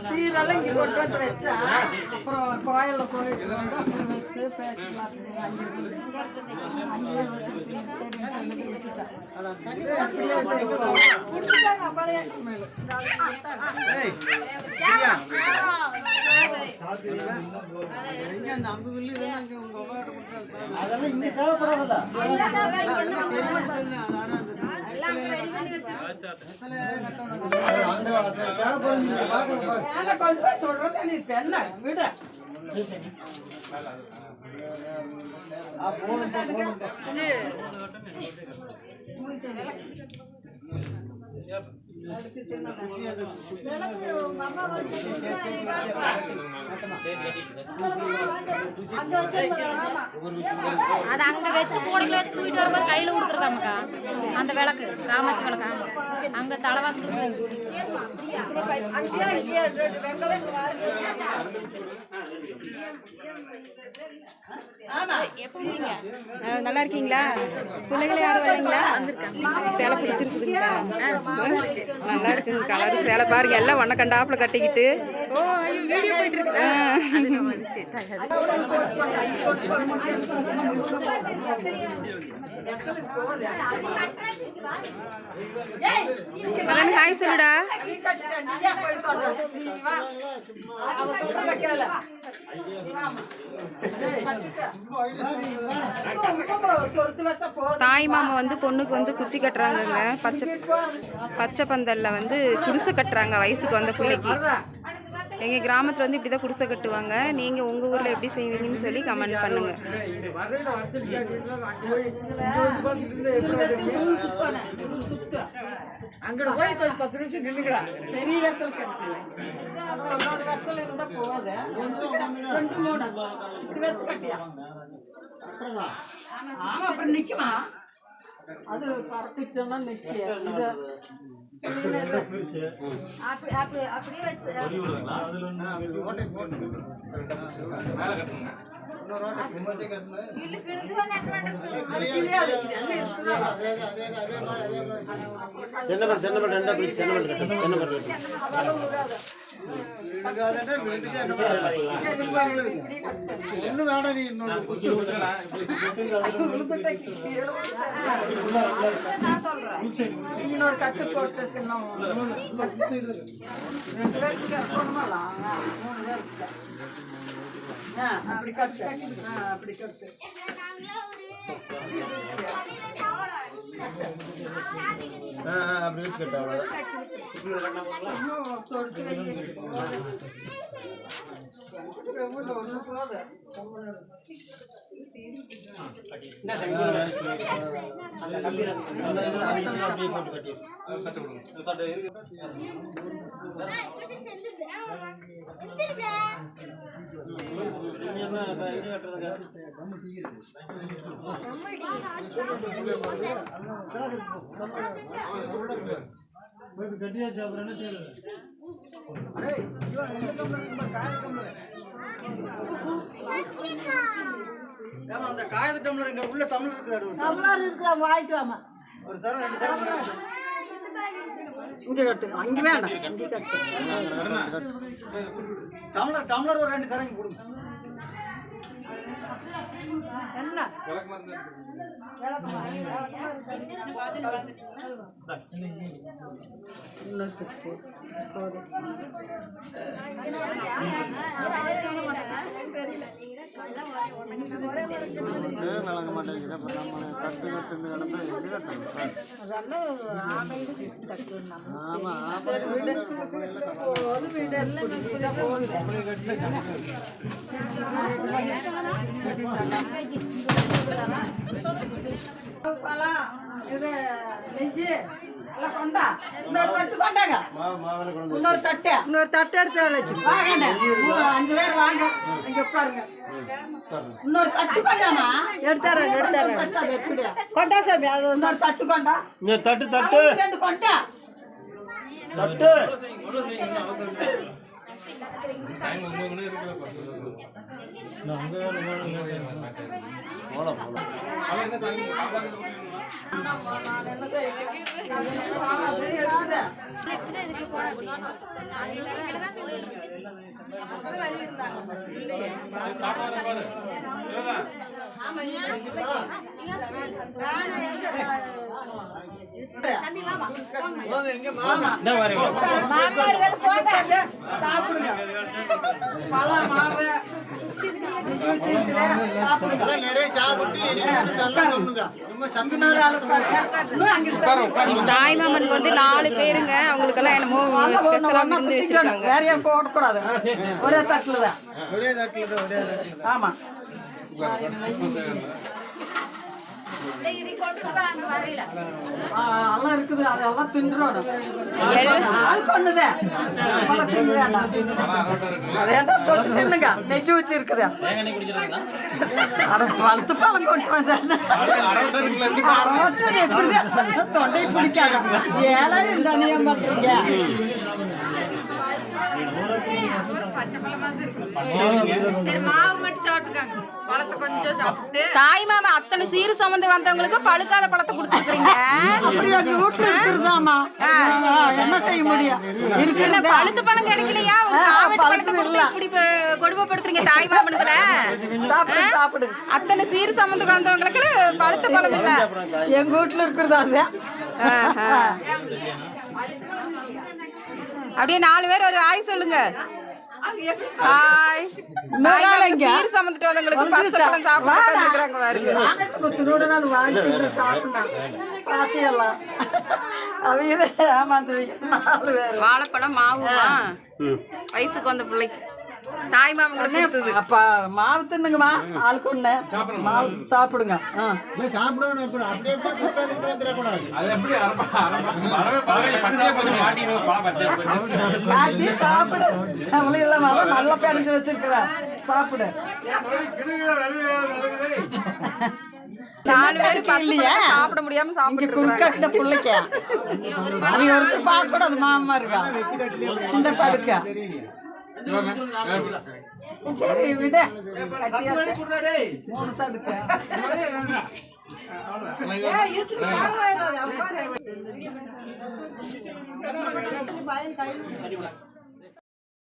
சீரெல்லாம் இங்கே கொண்டு வந்து வச்சா அப்புறம் கோயிலில் போயிட்டு வச்சு பேசிக்கலாம். அதெல்லாம் இங்க தேவைப்படாதல்ல. அது அங்க வச்சு கூடையில வச்சு தூக்கிட்டு வரும்போது கையில கொடுத்துருக்காங்கக்கா. அந்த விளக்கு காமாட்சி விளக்கு அங்க தலைவாசல் நல்லா இருக்கீங்களா? பிள்ளைகளை யாரும் வரீங்களா? சேலை பிடிச்சிருக்குதுங்களா? நல்லா இருக்குங்க கலரு சேலை பாருங்க. எல்லாம் ஒன்ன கண்டாப்புல கட்டிக்கிட்டு போயிட்டு இருக்கு. ஹாய் சொல்லுடா. தாய் மாமா வந்து பொண்ணுக்கு வந்து குச்சி கட்டுறாங்கங்க. பச்சை பந்தல்ல வந்து குடிசை கட்டுறாங்க வயசுக்கு வந்த பிள்ளைக்கு. எங்கள் கிராமத்தில் வந்து இப்படி தான் குடிசை கட்டுவாங்க. நீங்கள் உங்கள் ஊரில் எப்படி செய்வீங்கன்னு சொல்லி கமெண்ட் பண்ணுங்க. அங்கட போய் 10 நிமிஷம் நின்னுங்கடா. பெரிய இடத்துல கட்டல. ஒரு இடத்துல இருந்தா போகாத. 2 3 இப்படி வச்சு கட்டியா. ஆமா அப்புறம் நிக்குமா? அது பறக்குச்சோன்னா நிக்கிய. இது அப்படியே வச்சு ஓட்டை போட்டு மேல கட்டணுங்க. இன்னொரு கட்டு போட்டு அப்படி கட்டு அப்படி கட்டு. அப்படி வச்சு கட்ட கட்டியாச்சு. அப்புறம் என்ன செய்யறது? அந்த காயத்து டம்ளர் இங்க உள்ள டம்ளர் இருக்குது. டம்ளர் இருக்குதா? வாங்கிட்டு வாமா. ஒரு சரம் 2 சரம் இங்க கட்டு. அங்க வேண்டாம். இங்க கட்டு. டம்ளர் ஒரு 2 சரம் கொடுங்க. என்ன வழங்க மாட்டேங்குது. அப்புறம் நம்ம கட்டு கட்டு கிடந்தா இது கட்டணும். ஆமா இது நெஞ்சு கொண்டா. இன்னொரு தட்டு கொண்டாங்க. இன்னொரு தட்டு எடுத்து வாங்க. 5 பேர் வாங்க. இங்க உட்காருங்க. இன்னொரு தட்டு கொண்டானா எடுத்தாரு. எப்படி கொண்டா சாமி? அது இன்னொரு தட்டு கொண்டா. தட்டு தட்டு 2 கொண்டா. தட்டு போலாம் எங்க மாமா சாப்பிடுங்க பழம் மாவு நிறைய சாப்பிட்டு நல்லா சொல்லுங்க ரொம்ப தாய்மாமனுக்கு வந்து 4 பேருங்க. அவங்களுக்கெல்லாம் என்னமோ ஸ்பெஷலா விருந்து வச்சிருக்காங்க. வேறையா போடக்கூடாது, ஒரே தட்டுல தான். ஒரே தட்டுல தான். ஆமா எல்லாம் இருக்குது, அதெல்லாம் தின்றோம். சொன்னதே தின்னுங்க, நெஞ்சு ஊத்தி இருக்குது. வளர்த்து பழம் கொண்டு வந்தேன் எப்படிதான் தொண்டை பிடிக்காத ஏழை தனியா பண்றீங்க. தாய் மாமா அத்தனை சீரு சுமந்து வந்தவங்களுக்கு பழுக்காத பழத்தை கொடுத்துருக்கீங்க. அப்படி எங்க வீட்டுல இருக்கிறதாமா என்ன செய்ய முடியும்? இருக்கிற பழுத்து பழம் கிடைக்கலையா? இப்படி கொடுமைப்படுத்துறீங்க தாய் மாமனுக்குல. சாப்பிடு அத்தனை சீரு சுமந்து வந்தவங்களுக்கு பழுத்த பழம் இல்ல. எங்க வீட்டுல இருக்கிறதா அது. அப்படியே 4 பேர் ஒரு ஆய் சொல்லுங்க. ஹாய். சீர் சமந்துட்டு வந்தவங்களுக்கு பச்சை பழம் சாப்பிட்டு இருக்கிறாங்க பாருங்க. வாழைப்பழம் மாவு வயசுக்கு வந்த பிள்ளைக்கு தாய் மாமங்களுக்கு. அப்ப மாவு தின்னுங்கம்மா, ஆளுக்கு ஒண்ணு மாவு சாப்பிடுங்க. சாப்பிடு, நல்லா பிணைஞ்சு வச்சிருக்கிற சாப்பிடு. 4 பேர் இல்லையா சாப்பிட முடியாம சாப்பிட்டு குறுக்கட்ட பிள்ளைக்க அவங்க ஒருத்தர் பார்க்க கூடாது. மாமா இருக்கா சின்ன தடுக்க. சரி விட 3 தடுக்க.